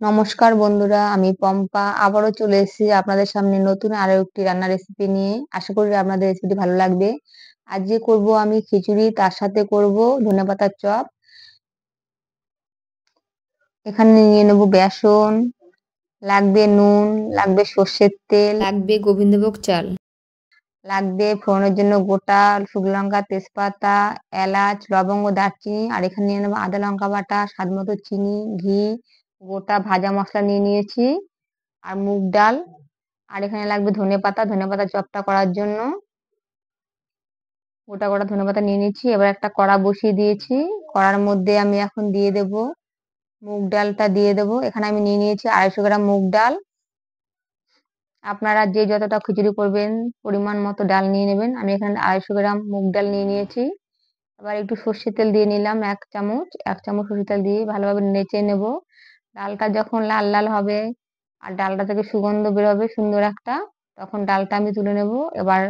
নমস্কার বন্ধুরা, আমি পম্পা আবারও চলে এসেছি আপনাদের সামনে নতুন আরো একটি রান্নার রেসিপি নিয়ে। আশা করি আপনাদের রেসিপিটি ভালো লাগবে। আজকে করব আমি খিচুড়ি, তার সাথে করব ধনেপাতার চপ। এখানে নিয়ে নেব বেসন, লাগবে নুন, লাগবে সর্ষের তেল, লাগবে গোবিন্দভোগ চাল, লাগবে ফোড়নের জন্য গোটা শুকনো লঙ্কা, তেজপাতা, এলাচ, লবঙ্গ, দারচিনি। আর এখানে নিয়ে নেবো আদা লঙ্কা বাটা, স্বাদ মতো চিনি, ঘি, গোটা ভাজা মশলা নিয়ে নিয়েছি, আর মুগ ডাল। আর এখানে লাগবে ধনেপাতা, ধনেপাতা চপটা করার জন্য গোটা গোটা ধনেপাতা নিয়ে নিচ্ছি। এবার একটা কড়া বসিয়ে দিয়েছি, কড়ার মধ্যে আমি এখন দিয়ে দেব মুগ ডালটা দিয়ে দেব। এখানে আমি নিয়ে নিয়েছি 250 গ্রাম মুগ ডাল। আপনারা যে যতটা খিচুড়ি করবেন পরিমাণ মতো ডাল নিয়ে নেবেন। আমি এখানে 250 গ্রাম মুগ ডাল নিয়ে নিয়েছি। এবার একটু সর্ষের তেল দিয়ে নিলাম, 1 চামচ সর্ষের তেল দিয়ে ভালোভাবে নেড়ে নেব। ডালটা যখন লাল লাল হবে আর ডালটা থেকে সুগন্ধ বেরোবে সুন্দর একটা, তখন ডালটা আমি তুলে নেব। এবার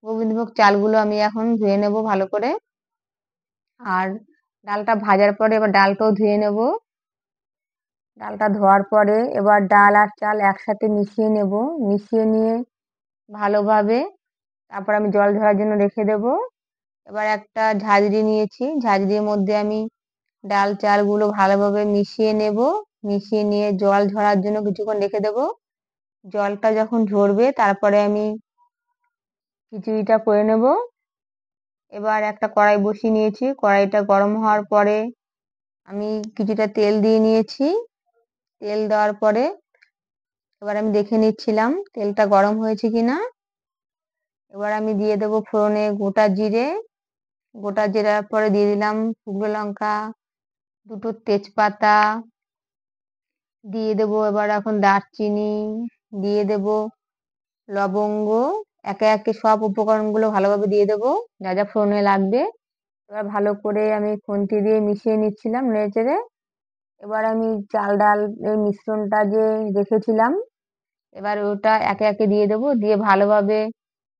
গোবিন্দভোগ চালগুলো আমি এখন ধুয়ে নেব ভালো করে। আর ডালটা ভাজার পরে এবার ডালটাও ধুয়ে নেব। ডালটা ধোয়ার পরে এবার ডাল আর চাল একসাথে মিশিয়ে নেব। মিশিয়ে নিয়ে ভালোভাবে তারপর আমি জল ঝরার জন্য রেখে দেব। এবার একটা ঝাঁঝরি নিয়েছি, ঝাঁঝরির মধ্যে আমি ডাল চালগুলো ভালোভাবে মিশিয়ে নেব। মিশিয়ে নিয়ে জল ঝরার জন্য কিছুক্ষণ রেখে দেব। জলটা যখন ঝরবে তারপরে আমি খিচুড়িটা করে নেব। এবার একটা কড়াই বসিয়ে নিয়েছি, কড়াইটা গরম হওয়ার পরে আমি কিছুটা তেল দিয়ে নিয়েছি। তেল দেওয়ার পরে এবার আমি দেখে নিচ্ছিলাম তেলটা গরম হয়েছে কিনা। এবার আমি দিয়ে দেব ফোড়নে গোটা জিরে, গোটা জিরার পরে দিয়ে দিলাম শুকনো লঙ্কা, দুটো তেজপাতা দিয়ে দেব। এবার এখন দারচিনি দিয়ে দেব, লবঙ্গ, একে একে সব উপকরণগুলো ভালোভাবে দিয়ে দেব যা যা ফোড়নে লাগবে। এবার ভালো করে আমি খুন্তি দিয়ে মিশিয়ে নিচ্ছিলাম নেড়েচেড়ে। এবার আমি চাল ডাল এর মিশ্রণটা যে রেখেছিলাম এবার ওটা একে একে দিয়ে দেব, দিয়ে ভালোভাবে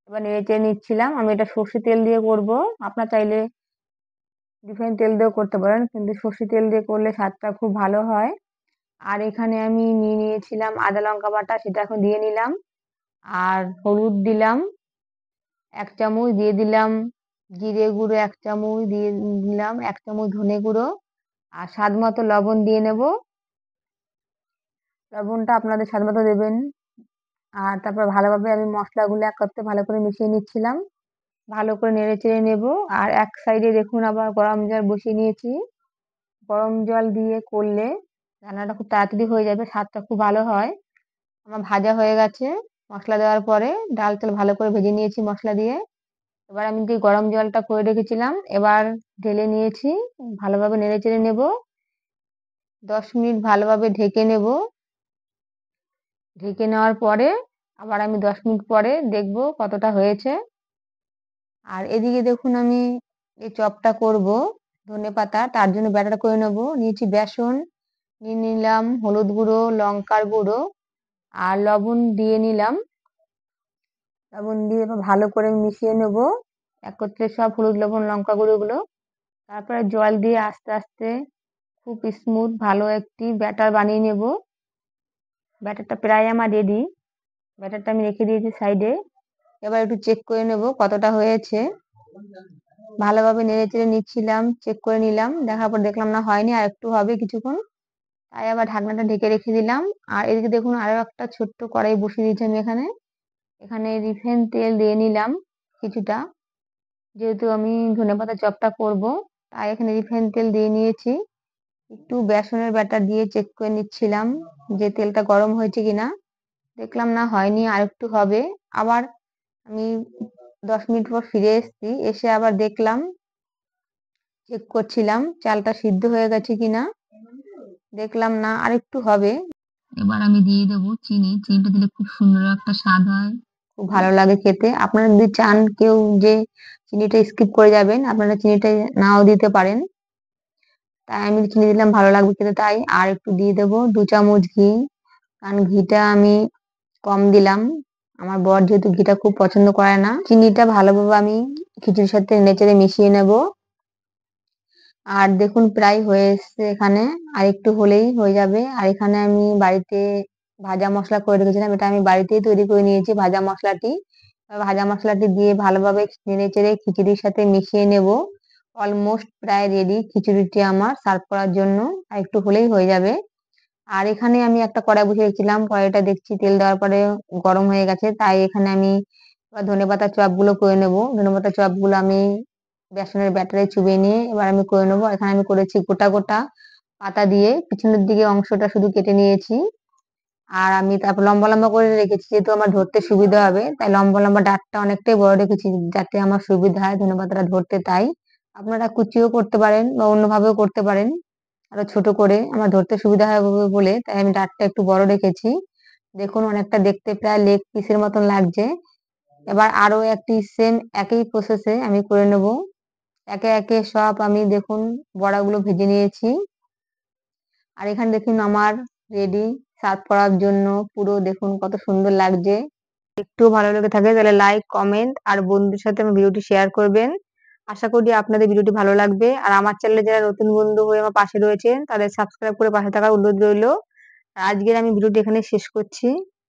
এবার নেড়েচেড়ে নিচ্ছিলাম। আমি এটা সর্ষে তেল দিয়ে করব, আপনার চাইলে রিফাইন তেল দিয়েও করতে পারেন, কিন্তু সর্ষে তেল দিয়ে করলে স্বাদটা খুব ভালো হয়। আর এখানে আমি নিয়ে নিয়েছিলাম আদা লঙ্কা বাটা, সেটা এখন দিয়ে নিলাম। আর হলুদ দিলাম 1 চামচ, দিয়ে দিলাম জিরে গুঁড়ো 1 চামচ, দিয়ে দিলাম 1 চামচ ধনে গুঁড়ো, আর স্বাদ মতো লবণ দিয়ে নেব। লবণটা আপনাদের স্বাদ মতো দেবেন। আর তারপর ভালোভাবে আমি মশলাগুলো একত্রে ভালো করে মিশিয়ে নিচ্ছিলাম, ভালো করে নেড়ে চেড়ে নেব। আর এক সাইডে দেখুন আবার গরম জল বসিয়ে নিয়েছি। গরম জল দিয়ে করলে রান্নাটা খুব তাড়াতাড়ি হয়ে যাবে, স্বাদটা খুব ভালো হয়। আমার ভাজা হয়ে গেছে মশলা দেওয়ার পরে, ডাল চাল ভালো করে ভেজে নিয়েছি মশলা দিয়ে। এবার আমি যে গরম জলটা করে রেখেছিলাম এবার ঢেলে নিয়েছি, ভালোভাবে নেড়ে চেড়ে নেব। 10 মিনিট ভালোভাবে ঢেকে নেব। ঢেকে নেওয়ার পরে আবার আমি 10 মিনিট পরে দেখব কতটা হয়েছে। আর এদিকে দেখুন আমি এই চপটা করব ধনেপাতা, তার জন্য ব্যাটার করে নেব। নিয়েছি বেসন, নিয়ে নিলাম হলুদ গুঁড়ো, লঙ্কার গুঁড়ো, আর লবণ দিয়ে নিলাম। লবণ দিয়ে এবার ভালো করে মিশিয়ে নেব একত্রে সব হলুদ লবণ লঙ্কা গুঁড়োগুলো। তারপরে জল দিয়ে আস্তে আস্তে খুব স্মুথ ভালো একটি ব্যাটার বানিয়ে নেব। ব্যাটারটা প্রায় আমার রেডি, ব্যাটারটা আমি রেখে দিয়েছি সাইডে। এবার একটু চেক করে নেব কতটা হয়েছে। ভালোভাবে নেড়ে চেড়ে নিচ্ছিলাম, চেক করে নিলাম, দেখার পর দেখলাম না হয়নি, আর একটু হবে কিছুক্ষণ, তাই আবার ঢাকনাটা ঢেকে রেখে দিলাম। আর এদিকে দেখুন আরো একটা ছোট্ট কড়াই বসিয়ে দিয়েছি আমি এখানে। এখানে রিফাইন তেল দিয়ে নিলাম কিছুটা, যেহেতু আমি ধনেপাতা চপটা করব তাই এখানে রিফাইন তেল দিয়ে নিয়েছি। একটু বেসনের ব্যাটার দিয়ে চেক করে নিচ্ছিলাম যে তেলটা গরম হয়েছে কিনা। দেখলাম না হয়নি, আর একটু হবে। আবার আমি 10 মিনিট পর ফিরে এসেছি, এসে আবার দেখলাম, চেক করছিলাম চালটা সিদ্ধ হয়ে গেছে কিনা। দেখলাম না আর একটু হবে। এবার আমি দিয়ে দেবো চিনি, চিনিটা দিলে খুব সুন্দর একটা স্বাদ হয়, খুব ভালো লাগে খেতে। আপনারা যদি চান কেউ যে চিনিটা স্কিপ করে যাবেন, আপনারা চিনিটা নাও দিতে পারেন, তাই আমি চিনি দিলাম ভালো লাগবে খেতে তাই। আর একটু দিয়ে দেবো 2 চামচ ঘি, কারণ ঘিটা আমি কম দিলাম, আমার বর যেহেতু ঘিটা খুব পছন্দ করে না। চিনিটা ভালোভাবে আমি খিচুড়ির সাথে নেড়েচেড়ে মিশিয়ে নেব। আর দেখুন প্রায় হয়ে এসছে এখানে, আর একটু হলেই হয়ে যাবে। আর এখানে আমি বাড়িতে ভাজা মশলা করে রেখেছিলাম, এটা আমি বাড়িতেই তৈরি করে নিয়েছি ভাজা মশলাটি। ভাজা মশলাটি দিয়ে ভালোভাবে নেড়েচেড়ে খিচুড়ির সাথে মিশিয়ে নেব। অলমোস্ট প্রায় রেডি খিচুড়িটি আমার সার্ভ করার জন্য, আর একটু হলেই হয়ে যাবে। আর এখানে আমি একটা কড়াই বসিয়ে রেখেছিলাম, কড়াইটা দেখছি তেল দেওয়ার পরে গরম হয়ে গেছে, তাই এখানে আমি এবার ধনেপাতার চপগুলো করে নেব। ধনেপাতার চপগুলো আমি বেসনের ব্যাটারে চুবিয়ে নিয়ে এবার আমি করে নেবো। এখানে আমি করেছি গোটা গোটা পাতা দিয়ে, পিছনের দিকে অংশটা শুধু কেটে নিয়েছি। আর আমি তারপর লম্বা লম্বা করে রেখেছি, যেহেতু আমার ধরতে সুবিধা হবে তাই লম্বা লম্বা ডাঁটটা অনেকটাই বড় রেখেছি, যাতে আমার সুবিধা হয় ধনেপাতাটা ধরতে। তাই আপনারা কুচিও করতে পারেন বা অন্যভাবেও করতে পারেন, আরো ছোট করে। আমার ধরতে সুবিধা হবে বলে তাই আমি ডাঁটটা একটু বড় রেখেছি। দেখুন অনেকটা দেখতে প্রায় লেগ পিসের মতন লাগছে। এবার আরো একটি সেম একই প্রসেসে আমি করে নেব। একে একে সব আমি দেখুন বড়াগুলো ভেজে নিয়েছি। আর এখানে দেখুন আমার রেডি সার্ভ করার জন্য। পুরো দেখুন কত সুন্দর লাগছে। একটু ভালো লেগে থাকে তাহলে লাইক, কমেন্ট আর বন্ধুদের সাথে আমার ভিডিওটি শেয়ার করবেন। আশা করি আপনাদের ভিডিওটি ভালো লাগবে। আর আমার চ্যানেলে যারা নতুন বন্ধু হয়ে আমার পাশে রয়েছেন তাদের সাবস্ক্রাইব করে পাশে থাকার অনুরোধ রইল। আর আজকের আমি ভিডিওটি এখানে শেষ করছি।